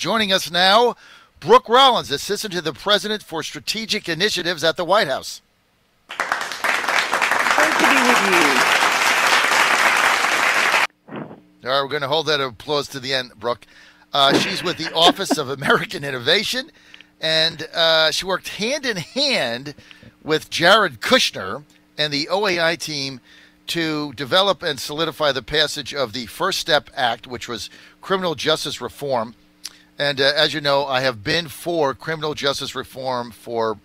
Joining us now, Brooke Rollins, Assistant to the President for Strategic Initiatives at the White House. Great to be with you. All right, we're going to hold that applause to the end, Brooke. She's with the Office of American Innovation, and she worked hand in hand with Jared Kushner and the OAI team to develop and solidify the passage of the First Step Act, which was criminal justice reform. And as you know, I have been for criminal justice reform for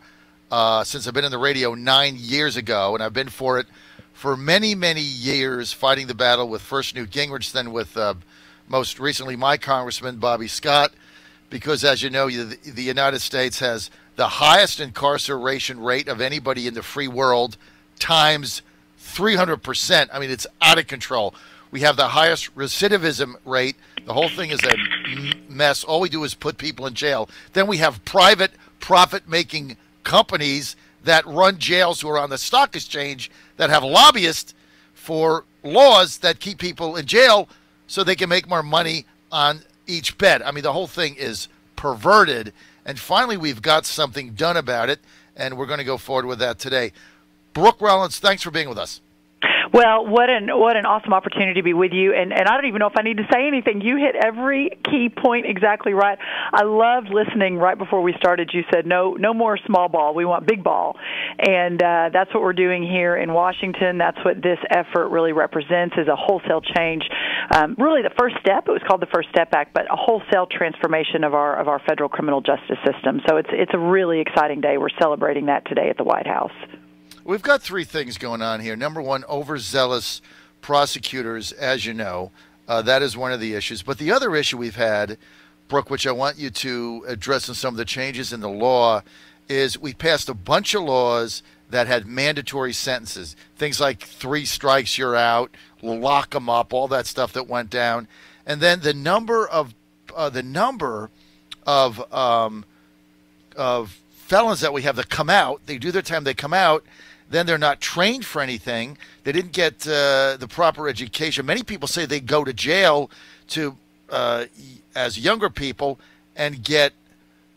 since I've been in the radio 9 years ago, and I've been for it for many, many years, fighting the battle with first Newt Gingrich, then with most recently my Congressman, Bobby Scott, because as you know, the United States has the highest incarceration rate of anybody in the free world, times 300%. I mean, it's out of control. We have the highest recidivism rate. The whole thing is a mess. All we do is put people in jail. Then we have private profit-making companies that run jails who are on the stock exchange that have lobbyists for laws that keep people in jail so they can make more money on each bed. I mean, the whole thing is perverted. And finally, we've got something done about it, and we're going to go forward with that today. Brooke Rollins, thanks for being with us. Well, what an awesome opportunity to be with you, and I don't even know if I need to say anything. You hit every key point exactly right. I loved listening right before we started. You said no more small ball. We want big ball, and that's what we're doing here in Washington. That's what this effort really represents, is a wholesale change. Really, the first step. It was called the First Step Act, but a wholesale transformation of our federal criminal justice system. So it's a really exciting day. We're celebrating that today at the White House. We've got three things going on here. Number one, overzealous prosecutors, as you know. That is one of the issues. But the other issue we've had, Brooke, which I want you to address in some of the changes in the law, is we passed a bunch of laws that had mandatory sentences. Things like 3 strikes, you're out, lock them up, all that stuff that went down. And then the number of felons that we have that come out, they do their time, they come out, then they're not trained for anything. They didn't get the proper education. Many people say they go to jail to, as younger people, and get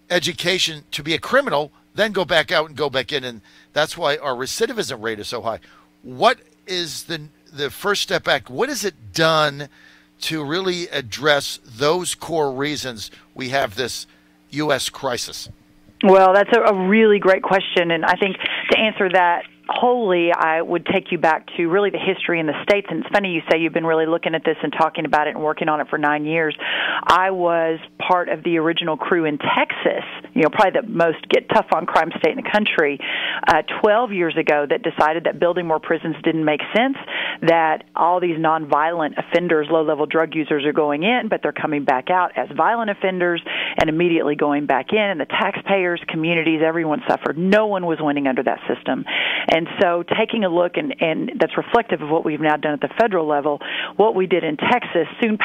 education to be a criminal, then go back out and go back in, and that's why our recidivism rate is so high. What is the First Step Act? What has it done to really address those core reasons we have this U.S. crisis? Well, that's a really great question, and I think to answer that wholly, I would take you back to really the history in the states. And it's funny you say you've been really looking at this and talking about it and working on it for 9 years. I was part of the original crew in Texas, probably the most get tough on crime state in the country, 12 years ago, that decided that building more prisons didn't make sense, that all these nonviolent offenders, low-level drug users are going in, but they're coming back out as violent offenders and immediately going back in, and the taxpayers, communities, everyone suffered. No one was winning under that system. And so taking a look, and that's reflective of what we've now done at the federal level, what we did in Texas, soon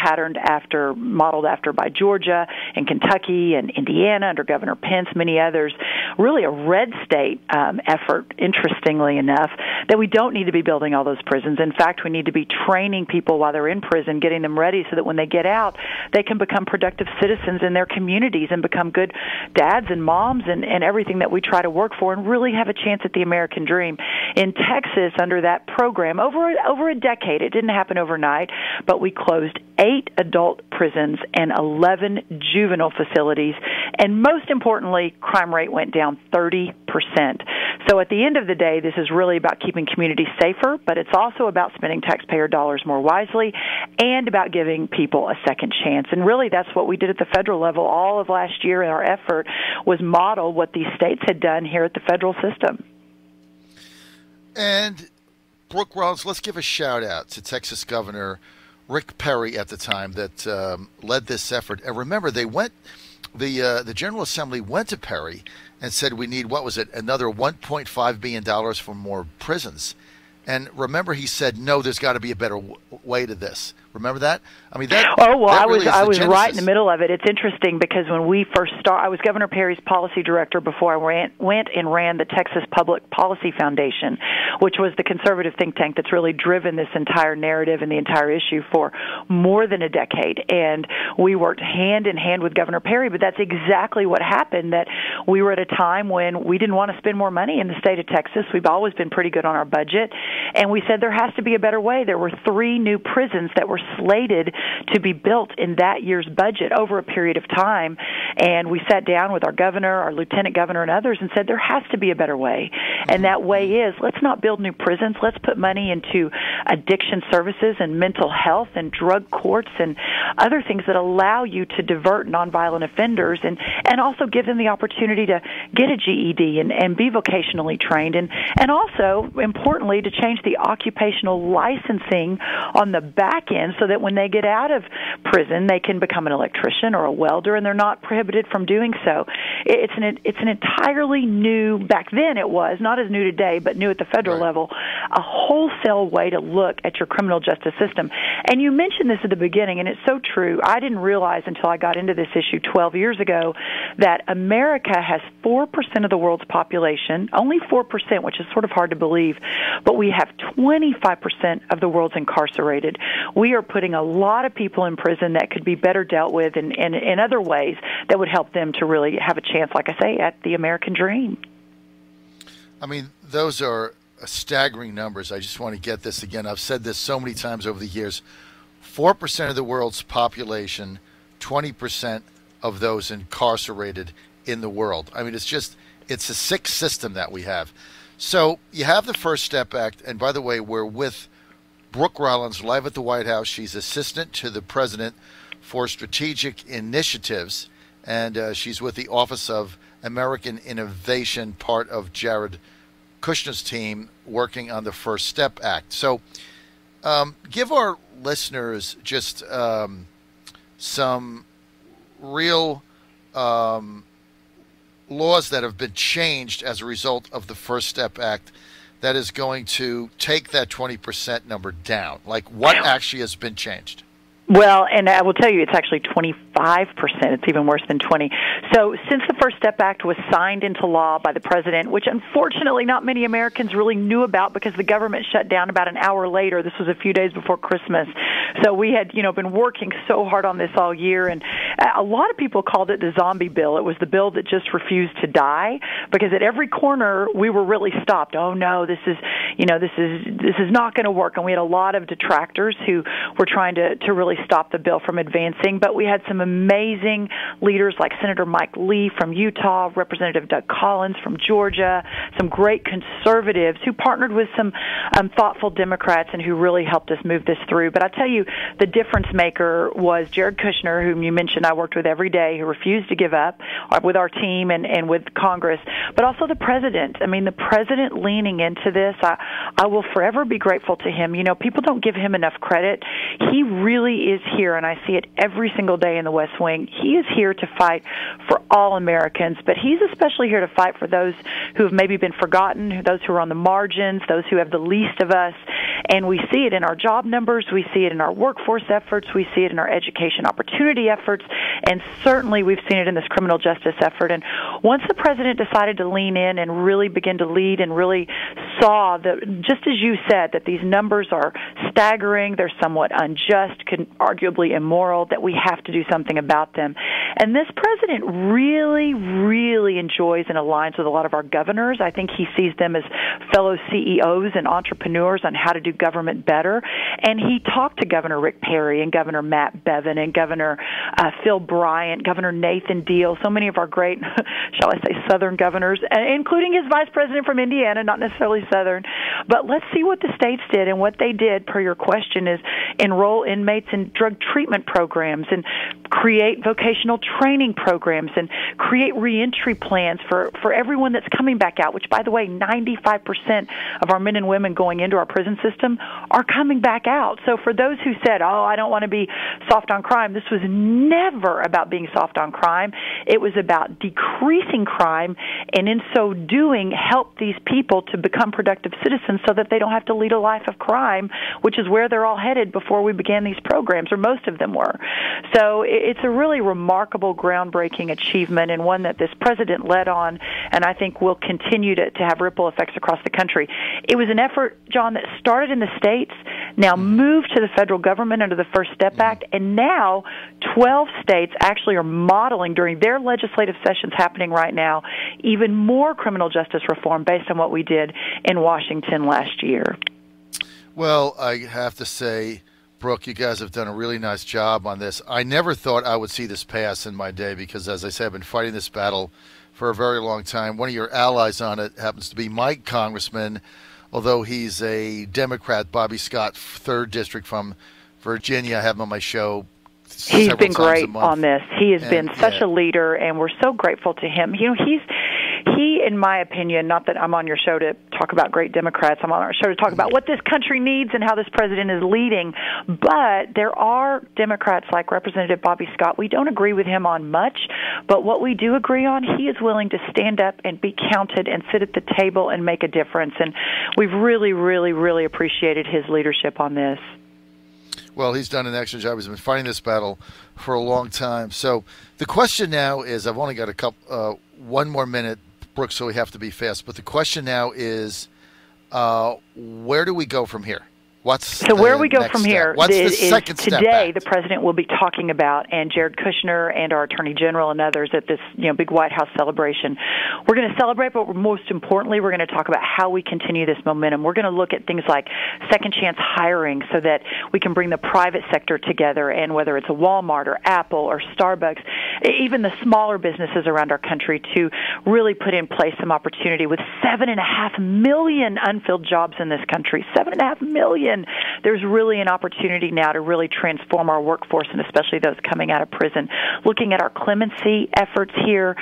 modeled after by Georgia and Kentucky and Indiana under Governor Pence, many others, really a red state effort, interestingly enough, that we don't need to be building all those prisons. In fact, we need to be training people while they're in prison, getting them ready so that when they get out, they can become productive citizens in their communities and become good dads and moms and everything that we try to work for, and really have a chance at the American dream. In Texas, under that program, over a decade, it didn't happen overnight, but we closed 8 adult prisons and 11 juvenile facilities, and most importantly, crime rate went down 30%. So at the end of the day, this is really about keeping communities safer, but it's also about spending taxpayer dollars more wisely and about giving people a second chance. And really, that's what we did at the federal level. All of last year in our effort was model what these states had done here at the federal system. And Brooke Rollins, let's give a shout-out to Texas Governor Rick Perry at the time that led this effort. And remember, the General Assembly went to Perry and said we need, another $1.5 billion for more prisons. And remember, he said, no, there's got to be a better way to this. Remember that? I mean, that. Oh well, that really I was genesis. right in the middle of it. It's interesting because when we first started, I was Governor Perry's policy director before I went and ran the Texas Public Policy Foundation, which was the conservative think tank that's really driven this entire narrative and the entire issue for more than a decade. And we worked hand in hand with Governor Perry, but that's exactly what happened. That we were at a time when we didn't want to spend more money in the state of Texas. We've always been pretty good on our budget, and we said there has to be a better way. There were 3 new prisons that were slated to be built in that year's budget over a period of time, and we sat down with our governor, our lieutenant governor, and others and said there has to be a better way. And that way is, let's not build new prisons. Let's put money into addiction services and mental health and drug courts and other things that allow you to divert nonviolent offenders and also give them the opportunity to get a GED and be vocationally trained and also, importantly, to change the occupational licensing on the back end so that when they get out of prison, they can become an electrician or a welder, and they're not prohibited from doing so. It's an entirely new, back then it was, not as new today, but new at the federal level, a wholesale way to look at your criminal justice system. And you mentioned this at the beginning, and it's so true. I didn't realize until I got into this issue 12 years ago that America has 4% of the world's population, only 4%, which is sort of hard to believe, but we have 25% of the world's incarcerated. We are putting a lot of people in prison that could be better dealt with in other ways that would help them to really have a chance, like I say, at the American dream. I mean, those are staggering numbers. I just want to get this again. I've said this so many times over the years. 4% of the world's population, 20% of those incarcerated in the world. I mean, it's a sick system that we have. So you have the First Step Act, and by the way, we're with Brooke Rollins live at the White House. She's assistant to the president for strategic initiatives, and she's with the Office of American Innovation, part of Jared Kushner's team working on the First Step Act. So give our listeners just some real laws that have been changed as a result of the First Step Act that is going to take that 20% number down. Like, what actually has been changed? Well, and I will tell you, it's actually 25%. It's even worse than 20. So since the First Step Act was signed into law by the president, which unfortunately not many Americans really knew about because the government shut down about an hour later. This was a few days before Christmas. So we had, been working so hard on this all year, and a lot of people called it the zombie bill. It was the bill that just refused to die because at every corner we were really stopped. Oh no, this is not going to work. And we had a lot of detractors who were trying to really stop the bill from advancing, but we had some amazing leaders like Senator Mike Lee from Utah, Representative Doug Collins from Georgia, some great conservatives who partnered with some thoughtful Democrats and who really helped us move this through. But I tell you, the difference maker was Jared Kushner, whom you mentioned I worked with every day, who refused to give up with our team and with Congress, but also the president. I mean, the president leaning into this, I will forever be grateful to him. People don't give him enough credit. He really is here, and I see it every single day in the West Wing. He is here to fight for all Americans, but he's especially here to fight for those who have maybe been forgotten, those who are on the margins, those who have the least of us. And we see it in our job numbers, we see it in our workforce efforts, we see it in our education opportunity efforts, and certainly we've seen it in this criminal justice effort. And once the president decided to lean in and really begin to lead and really saw that, just as you said, that these numbers are staggering, they're somewhat unjust, arguably immoral, that we have to do something about them. And this president really, really enjoys and aligns with a lot of our governors. I think he sees them as fellow CEOs and entrepreneurs on how to do government better. And he talked to Governor Rick Perry and Governor Matt Bevin and Governor Phil Bryant, Governor Nathan Deal, so many of our great, shall I say, Southern governors, including his vice president from Indiana, not necessarily Southern. But let's see what the states did. And what they did, per your question, is enroll inmates in drug treatment programs and create vocational training programs and create reentry plans for everyone that's coming back out, which, by the way, 95% of our men and women going into our prison system are coming back out. So for those who said, I don't want to be soft on crime, this was never about being soft on crime. It was about decreasing crime, and in so doing, help these people to become productive citizens so that they don't have to lead a life of crime, which is where they're all headed before we began these programs, or most of them were. So it's a really remarkable, groundbreaking achievement, and one that this president led on, and I think will continue to have ripple effects across the country. It was an effort, John, that started in the states, now moved to the federal government under the First Step Act, and now 12 states actually are modeling during their legislative sessions happening right now even more criminal justice reform based on what we did in Washington last year. Well, I have to say, Brooke, you guys have done a really nice job on this. I never thought I would see this pass in my day because, as I said, I've been fighting this battle for a very long time. One of your allies on it happens to be my congressman, although he's a Democrat, Bobby Scott, 3rd District from Virginia. I have him on my show. He's been great on this. He has been such a leader, and we're so grateful to him. You know, he, in my opinion, not that I'm on your show to talk about great Democrats, I'm on our show to talk about what this country needs and how this president is leading, but there are Democrats like Representative Bobby Scott. We don't agree with him on much, but what we do agree on, he is willing to stand up and be counted and sit at the table and make a difference, and we've really, really, really appreciated his leadership on this. Well, he's done an excellent job. He's been fighting this battle for a long time. So the question now is, I've only got one more minute, Brooke, so we have to be fast. But the question now is, where do we go from here? So where we go from here What's the second step today, back? The president will be talking about, and Jared Kushner and our Attorney General and others at this big White House celebration. We're going to celebrate, but most importantly, we're going to talk about how we continue this momentum. We're going to look at things like second chance hiring so that we can bring the private sector together, and whether it's a Walmart or Apple or Starbucks, even the smaller businesses around our country, to really put in place some opportunity with 7.5 million unfilled jobs in this country. 7.5 million. There's really an opportunity now to really transform our workforce, and especially those coming out of prison. Looking at our clemency efforts here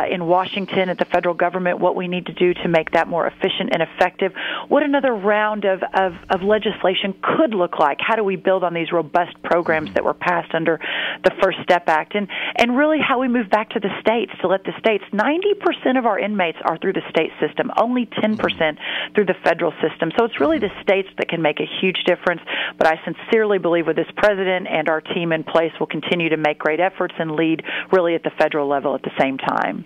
in Washington at the federal government, what we need to do to make that more efficient and effective. What another round of legislation could look like. How do we build on these robust programs that were passed under the First Step Act? And really how we move back to the states, to let the states, 90% of our inmates are through the state system, only 10% through the federal system. So it's really the states that can make a huge difference, but I sincerely believe with this president and our team in place, we'll continue to make great efforts and lead really at the federal level at the same time.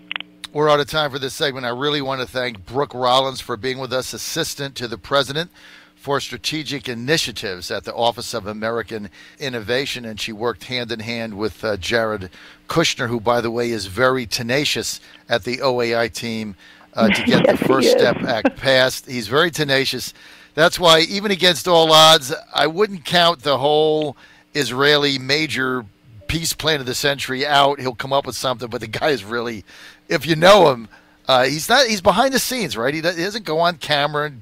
We're out of time for this segment. I really want to thank Brooke Rollins for being with us, Assistant to the President for Strategic Initiatives at the Office of American Innovation, and she worked hand in hand with Jared Kushner, who, by the way, is very tenacious at the OAI team to get the First Step Act passed. He's very tenacious. That's why, even against all odds, I wouldn't count the whole Israeli major peace plan of the century out. He'll come up with something, but the guy is really, if you know him, he's behind the scenes, right? He doesn't go on camera and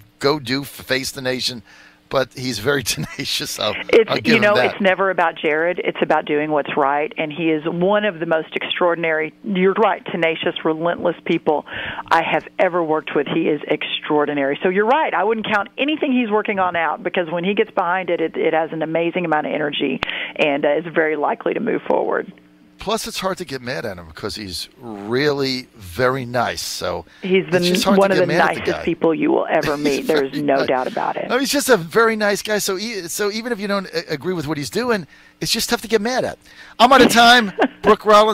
face the nation, but he's very tenacious. I'll give him that. It's never about Jared. It's about doing what's right, and he is one of the most extraordinary, you're right, tenacious, relentless people I have ever worked with. He is extraordinary. So you're right. I wouldn't count anything he's working on out, because when he gets behind it, it has an amazing amount of energy and is very likely to move forward. Plus, it's hard to get mad at him because he's really very nice. So he's one of the nicest people you will ever meet. There's no doubt about it. No, he's just a very nice guy. So even if you don't agree with what he's doing, it's just tough to get mad at. I'm out of time. Brooke Rollins.